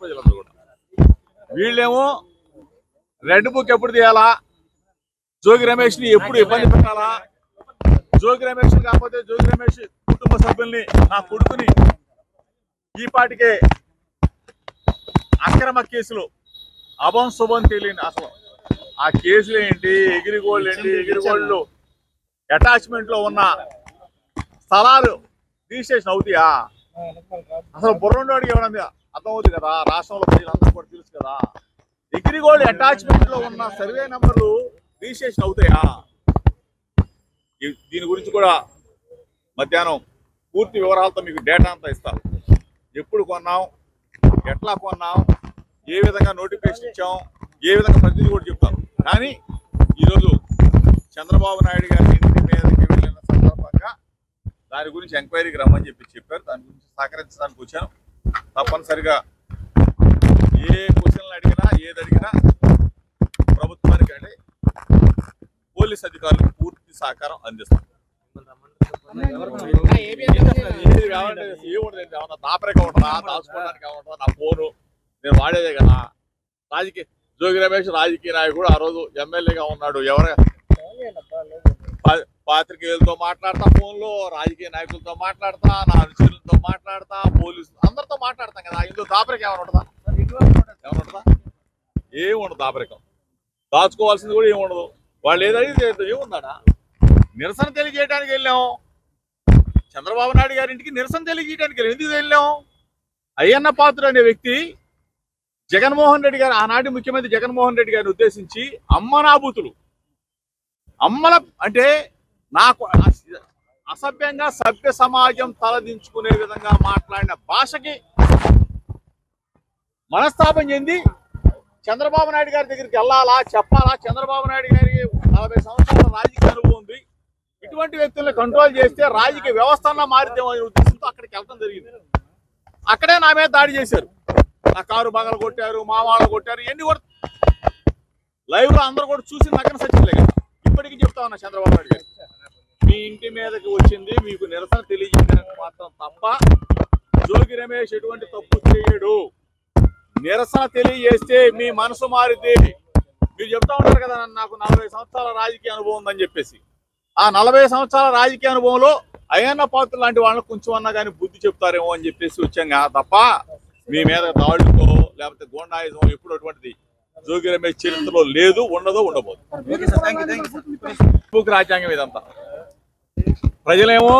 ప్రజలందరూ కూడా వీళ్ళేమో రెడ్ బుక్ ఎప్పుడు తీయాలా, జోగి రమేష్ని ఎప్పుడు ఇబ్బంది పెట్టాలా, జోగి రమేష్ కాకపోతే జోగి రమేష్ కుటుంబ సభ్యుల్ని నా కొడుకుని ఈ పాటికే అక్రమ కేసులు అభం శుభం తెలియని అసలు ఆ కేసులు ఏంటి, ఎగిరిగోళ్ళు ఏంటి, ఎగిరిగోళ్ళు అటాచ్మెంట్ లో ఉన్న స్థలాలు రిజిస్ట్రేషన్ అవుతాయా? అసలు బుర్రండోడికి ఎవరైనా అర్థమవుతుంది కదా, రాష్ట్రంలో ప్రజలందరూ కూడా తెలుసు కదా. ఎగిరిగోళ్ళు అటాచ్మెంట్ లో ఉన్న సర్వే నెంబర్లు రిజిస్ట్రేషన్ అవుతాయా? దీని గురించి కూడా మధ్యాహ్నం పూర్తి వివరాలతో మీకు డేటా అంతా ఇస్తాను. ఎప్పుడు కొన్నాం, ఎట్లా కొన్నాం, ఏ విధంగా నోటిఫికేషన్ ఇచ్చాం, ఏ విధంగా ప్రతిదీ కూడా చెప్తాను. కానీ ఈరోజు చంద్రబాబు నాయుడు గారి ఇంటి మీదకి వెళ్ళిన సందర్భంగా దాని గురించి ఎంక్వైరీకి రమ్మని చెప్పారు. దాని గురించి సహకరించడానికి వచ్చాను. తప్పనిసరిగా ఏ క్వశ్చన్లు అడిగినా ఏది అడిగినా ప్రభుత్వానికి అంటే పోలీస్ అధికారులకు పూర్తి సహకారం అందిస్తాం. ఏమన్నా దాపరిక ఉంటుందా, దాచుకోవడానికి ఏమంటుందా? నా ఫోను నేను వాడేదే కదా. జోగి రమేష్ రాజకీయ నాయకుడు, ఆ రోజు ఎమ్మెల్యేగా ఉన్నాడు. పాత్రికేయులతో మాట్లాడతా, ఫోన్లో రాజకీయ నాయకులతో మాట్లాడతా, నా అనుచరులతో మాట్లాడతా, పోలీసులు అందరితో మాట్లాడతాం కదా. ఇందులో దాపరికం ఏమైనా ఉంటుందా? ఏముండదు. దాపరికం దాచుకోవాల్సింది కూడా ఏముండదు. వాళ్ళు ఏదైతే ఏముందా? నిరసన తెలియజేయడానికి వెళ్ళాం. చంద్రబాబు నాయుడు గారి ఇంటికి నిరసన తెలియజేయడానికి వెళ్ళాం. ఎందుకు వెళ్ళాం? అయ్యన్న పాత్రుడు అనే వ్యక్తి జగన్మోహన్ రెడ్డి గారు, ఆనాటి ముఖ్యమంత్రి జగన్మోహన్ రెడ్డి గారిని ఉద్దేశించి అమ్మనాబూతులు, అమ్మల అంటే నాకు అసభ్యంగా సభ్య సమాజం తలదించుకునే విధంగా మాట్లాడిన భాషకి మనస్తాపం చెంది చంద్రబాబు నాయుడు గారి దగ్గరికి వెళ్ళాలా, చెప్పాలా? చంద్రబాబు నాయుడు గారికి 40 సంవత్సరాల రాజకీయ అనుభవం ఉంది. ఇటువంటి వ్యక్తుల్ని కంట్రోల్ చేస్తే రాజకీయ వ్యవస్థ మారిద్దాం అనే ఉద్దేశంతో అక్కడికి వెళ్ళడం జరిగింది. అక్కడే నా మీద దాడి చేశారు. నా కారు బాగలు కొట్టారు, మా వాళ్ళు కొట్టారు. ఎన్ని కూడా లైవ్ లో అందరూ కూడా చూసి నగ్గన సచ్చిలే కదా. ఇప్పటికీ చెప్తా ఉన్నా చంద్రబాబు నాయుడు గారు, మీ ఇంటి మీదకి వచ్చింది మీకు నిరసన తెలియజేయడానికి మాత్రం తప్ప జోగి రమేష్ ఎటువంటి తప్పు చేయడు. నిరసన తెలియజేస్తే మీ మనసు మారిద్ది. మీరు చెప్తా ఉంటారు కదా, నాకు 40 సంవత్సరాల రాజకీయ అనుభవం ఉందని చెప్పేసి. ఆ 40 సంవత్సరాల రాజకీయ అనుభవంలో అయ్యన్న పాత్రుడు లాంటి వాళ్ళని కొంచెం అన్నా కానీ బుద్ధి చెప్తారేమో అని చెప్పేసి వచ్చాం తప్ప మీ మీద దాడుకో లేకపోతే గోండాయిజం ఎప్పుడు అటువంటిది జోగి రమేష్ చరిత్రలో లేదు, ఉండదు, ఉండబోదు. రాజ్యాంగం ఇదంతా. ప్రజలేమో